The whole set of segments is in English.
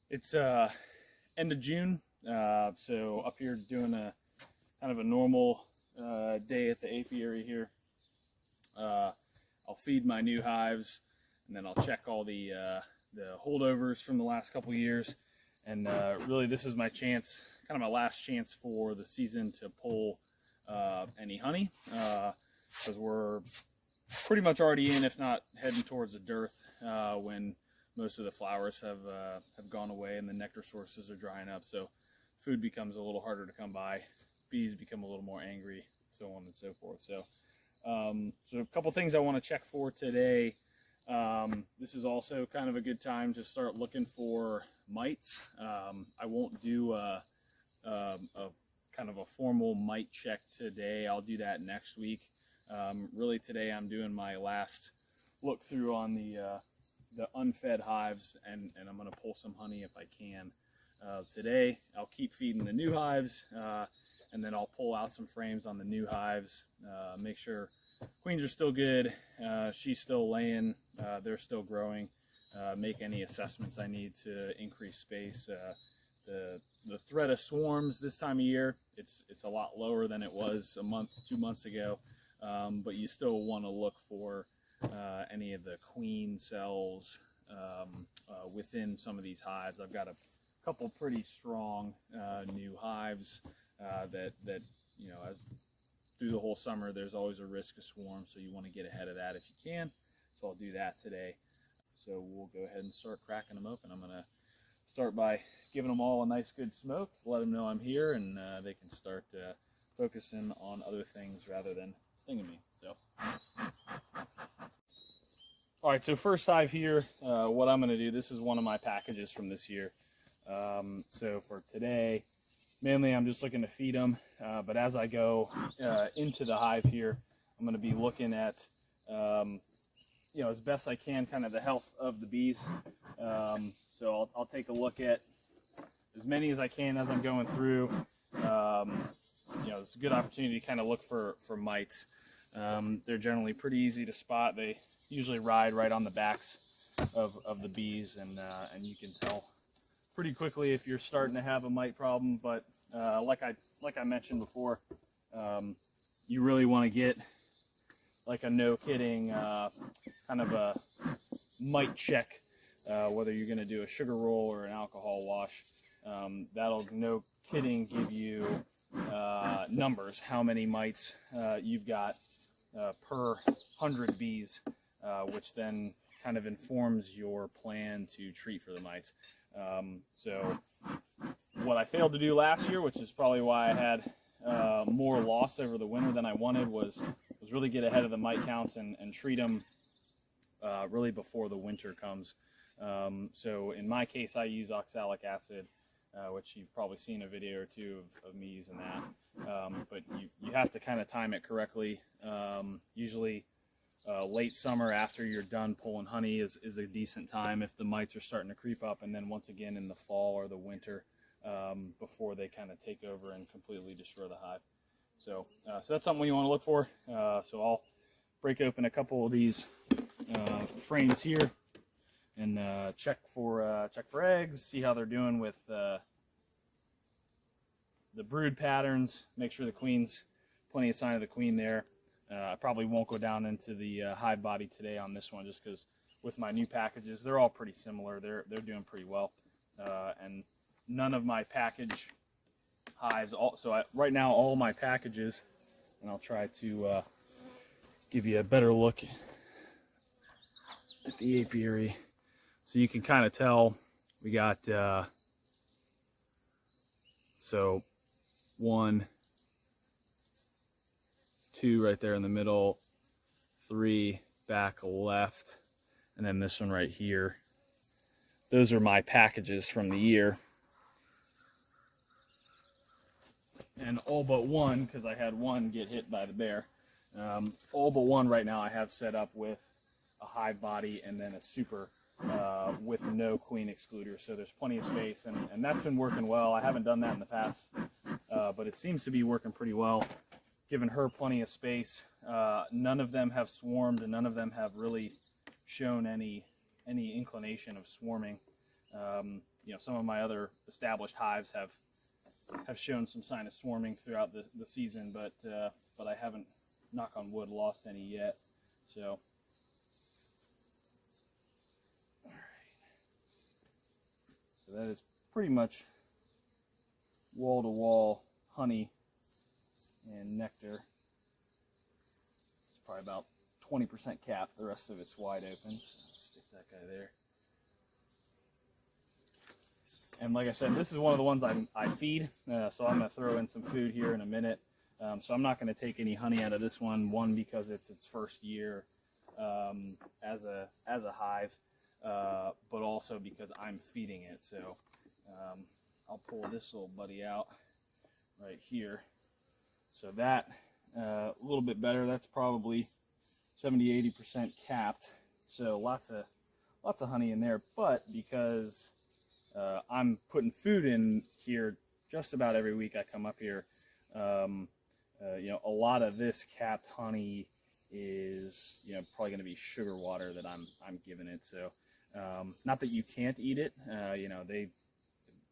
It's end of June, so up here doing a kind of a normal day at the apiary here. I'll feed my new hives, and then I'll check all the holdovers from the last couple years. And really, this is my chance, kind of my last chance for the season to pull any honey, because we're pretty much already in, if not heading towards the dearth, when most of the flowers have gone away and the nectar sources are drying up. So food becomes a little harder to come by. Bees become a little more angry, so on and so forth. So a couple things I want to check for today. This is also kind of a good time to start looking for mites. I won't do a kind of a formal mite check today. I'll do that next week. Really today I'm doing my last look through on the unfed hives, and I'm going to pull some honey if I can. Today I'll keep feeding the new hives, and then I'll pull out some frames on the new hives, make sure queens are still good, she's still laying, they're still growing, make any assessments I need to increase space. The threat of swarms this time of year, it's a lot lower than it was a month, 2 months ago, but you still want to look for any of the queen cells within some of these hives. I've got a couple pretty strong new hives that you know, as through the whole summer there's always a risk of swarms, so you want to get ahead of that if you can. So I'll do that today. So we'll go ahead and start cracking them open. I'm going to start by giving them all a nice good smoke, let them know I'm here, and they can start focusing on other things rather than stinging me. So all right, so first hive here, what I'm going to do, this is one of my packages from this year. So for today, mainly I'm just looking to feed them, but as I go into the hive here, I'm going to be looking at, you know, as best I can, kind of the health of the bees. So I'll take a look at as many as I can as I'm going through. You know, it's a good opportunity to kind of look for mites. They're generally pretty easy to spot. They usually ride right on the backs of the bees, and you can tell pretty quickly if you're starting to have a mite problem. But like I mentioned before, you really want to get like a no kidding kind of a mite check, whether you're going to do a sugar roll or an alcohol wash. That'll no kidding give you numbers, how many mites you've got per 100 bees, which then kind of informs your plan to treat for the mites. So what I failed to do last year, which is probably why I had more loss over the winter than I wanted, was really get ahead of the mite counts and treat them really before the winter comes. So in my case, I use oxalic acid, which you've probably seen a video or two of me using that. But you have to kind of time it correctly. Usually late summer after you're done pulling honey is a decent time if the mites are starting to creep up, and then once again in the fall or the winter before they kind of take over and completely destroy the hive. So that's something you want to look for. So I'll break open a couple of these frames here and check for eggs, see how they're doing with the brood patterns, make sure the queen's plenty of sign of the queen there. I probably won't go down into the hive body today on this one, just because with my new packages, they're all pretty similar. They're doing pretty well, and none of my package hives. Right now, all my packages, and I'll try to give you a better look at the apiary, so you can kind of tell we got so 1, 2 right there in the middle, 3 back left, and then this one right here. Those are my packages from the year. And all but one, because I had one get hit by the bear, all but one right now I have set up with a hive body and then a super with no queen excluder, so there's plenty of space, and that's been working well. I haven't done that in the past, but it seems to be working pretty well, giving her plenty of space. None of them have swarmed, and none of them have really shown any inclination of swarming. Some of my other established hives have shown some sign of swarming throughout the season, but I haven't, knock on wood, lost any yet. So, all right. So that is pretty much wall-to-wall honey and nectar. It's probably about 20% capped. The rest of it's wide open. So stick that guy there. And like I said, this is one of the ones I feed, so I'm going to throw in some food here in a minute. So I'm not going to take any honey out of this one. One, because it's its first year as a hive, but also because I'm feeding it. So I'll pull this little buddy out right here. So that a little bit better. That's probably 70–80% capped. So lots of honey in there. But because I'm putting food in here just about every week I come up here, a lot of this capped honey is probably going to be sugar water that I'm giving it. So not that you can't eat it,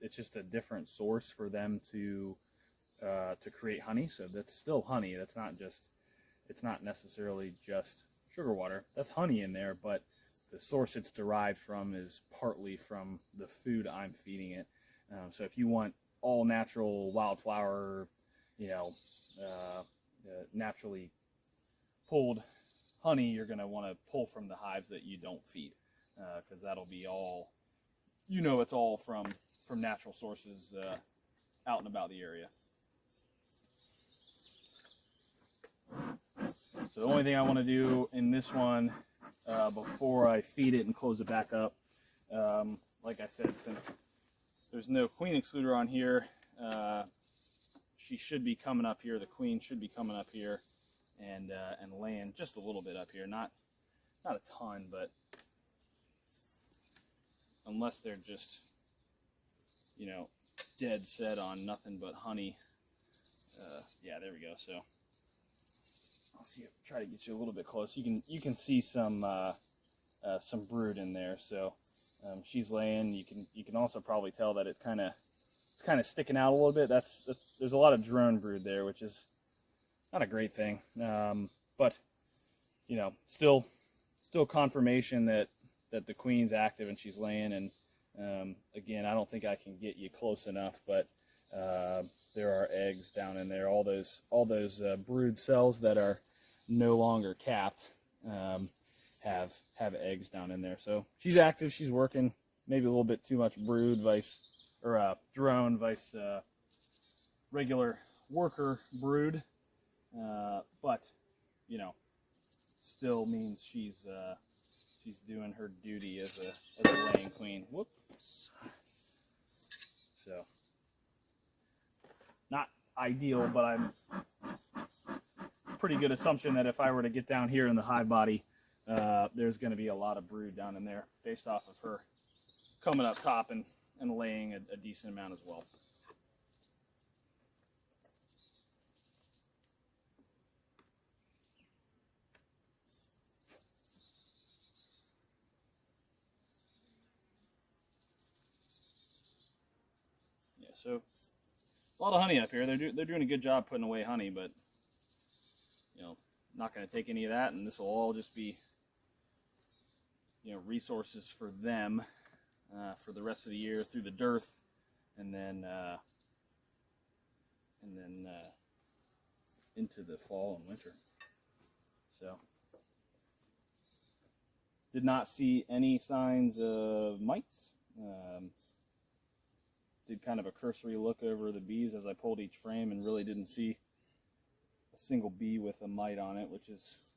it's just a different source for them to create honey. So that's still honey. That's not just, it's not necessarily just sugar water. That's honey in there, but the source it's derived from is partly from the food I'm feeding it. So if you want all natural wildflower, naturally pulled honey, you're going to want to pull from the hives that you don't feed, because that'll be all, it's all from natural sources out and about the area. So the only thing I want to do in this one before I feed it and close it back up, like I said, since there's no queen excluder on here, she should be coming up here. The queen should be coming up here and laying just a little bit up here. Not a ton, but unless they're just, dead set on nothing but honey. Yeah, there we go. So I'll see. Try to get you a little bit close. You can see some brood in there. So she's laying. You can also probably tell that it's kind of sticking out a little bit. There's a lot of drone brood there, which is not a great thing. But still confirmation that the queen's active and she's laying. And again, I don't think I can get you close enough, but there are eggs down in there. All those brood cells that are no longer capped have eggs down in there. So she's active. She's working. Maybe a little bit too much brood, drone, regular worker brood. But still means she's doing her duty as a laying queen. Whoops. So not ideal, but I'm pretty good assumption that if I were to get down here in the hive body, there's going to be a lot of brood down in there based off of her coming up top and laying a decent amount as well. Yeah, so a lot of honey up here. They're doing a good job putting away honey, but not going to take any of that, and this will all just be resources for them for the rest of the year through the dearth, and then into the fall and winter. So did not see any signs of mites. Did kind of a cursory look over the bees as I pulled each frame and really didn't see a single bee with a mite on it, which is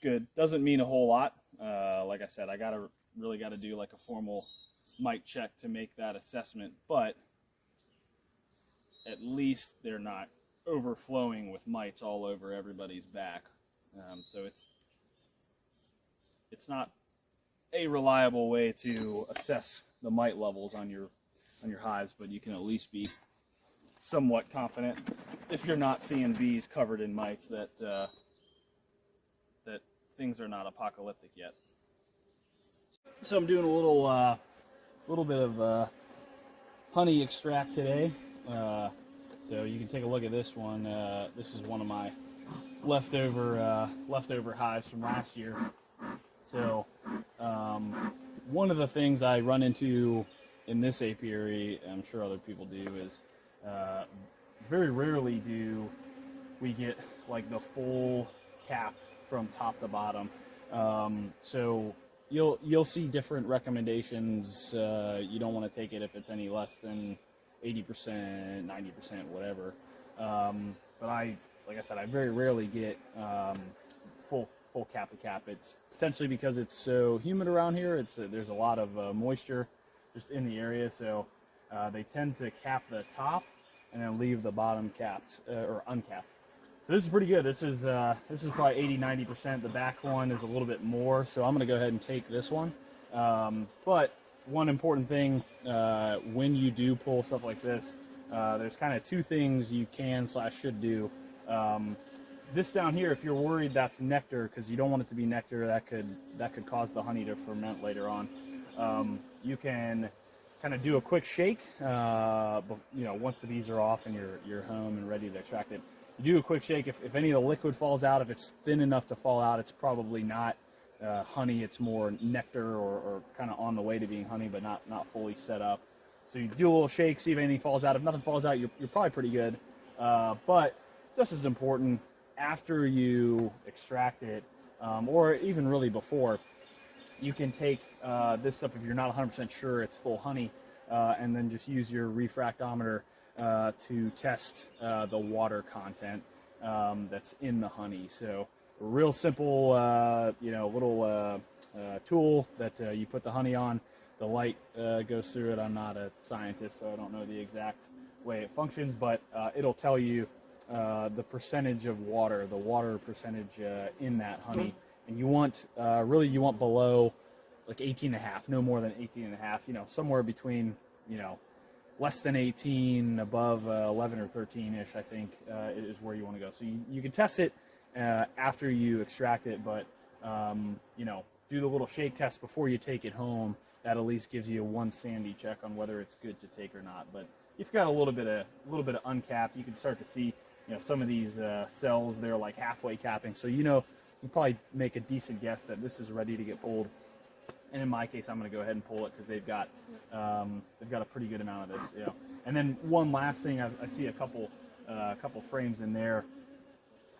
good. Doesn't mean a whole lot. Like I said, I really got to do like a formal mite check to make that assessment, but at least they're not overflowing with mites all over everybody's back. So it's not a reliable way to assess the mite levels on your hives, but you can at least be somewhat confident if you're not seeing bees covered in mites that things are not apocalyptic yet. So I'm doing a little little bit of honey extract today. So you can take a look at this one. This is one of my leftover hives from last year. So one of the things I run into in this apiary, I'm sure other people do, is very rarely do we get like the full cap from top to bottom. So you'll see different recommendations. You don't want to take it if it's any less than 80%, 90%, whatever. But like I said, I very rarely get full cap to cap. It's potentially because it's so humid around here. There's a lot of moisture just in the area, so they tend to cap the top and then leave the bottom capped or uncapped. So this is pretty good. This is probably 80-90%. The back one is a little bit more, so I'm going to go ahead and take this one. But one important thing when you do pull stuff like this, there's kind of two things you can/should do. This down here, if you're worried that's nectar, because you don't want it to be nectar, that could cause the honey to ferment later on. You can kind of do a quick shake, once the bees are off and you're home and ready to extract it. You do a quick shake. If any of the liquid falls out, if it's thin enough to fall out, it's probably not honey. It's more nectar or kind of on the way to being honey, but not fully set up. So you do a little shake, see if anything falls out. If nothing falls out, you're probably pretty good. But just as important, after you extract it, or even really before, you can take this stuff if you're not 100% sure it's full honey, and then just use your refractometer to test the water content that's in the honey. So a real simple, little tool that you put the honey on. The light goes through it. I'm not a scientist, so I don't know the exact way it functions, but it'll tell you the percentage of water, the water percentage in that honey. And you want below like 18.5, no more than 18.5, somewhere between, less than 18, above 11 or 13-ish, I think, is where you want to go. So you can test it after you extract it, but, do the little shake test before you take it home. That at least gives you one sandy check on whether it's good to take or not. But if you've got a little bit of uncapped, you can start to see, some of these cells, they're like halfway capping. So, you probably make a decent guess that this is ready to get pulled. And in my case, I'm going to go ahead and pull it because they've got a pretty good amount of this. And then one last thing, I see a couple frames in there.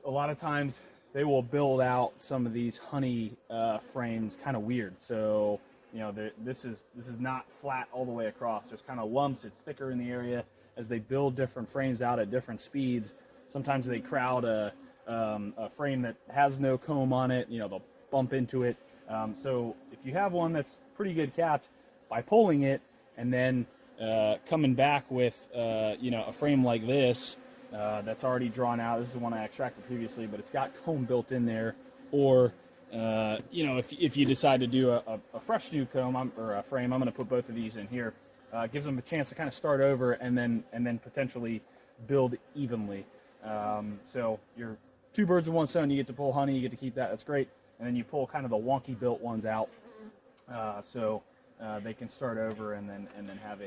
A lot of times they will build out some of these honey frames kind of weird. So this is not flat all the way across. There's kind of lumps. It's thicker in the area. As they build different frames out at different speeds, sometimes they crowd a frame that has no comb on it. They'll bump into it. So if you have one that's pretty good capped, by pulling it and then coming back with a frame like this that's already drawn out. This is the one I extracted previously, but it's got comb built in there. Or if you decide to do a fresh new comb or a frame, I'm going to put both of these in here. Gives them a chance to kind of start over and then potentially build evenly. So you're two birds with one stone. You get to pull honey, you get to keep that. That's great. And then you pull kind of the wonky built ones out, so they can start over and then have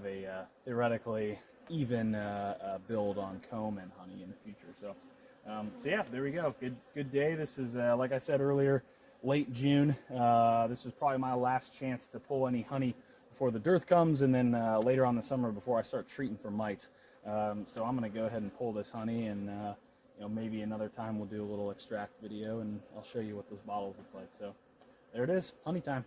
a theoretically even build on comb and honey in the future. So yeah, there we go. Good day. This is like I said earlier, late June. This is probably my last chance to pull any honey before the dearth comes, and then later on in the summer before I start treating for mites. So I'm going to go ahead and pull this honey, and maybe another time we'll do a little extract video, and I'll show you what those bottles look like. So there it is, honey time.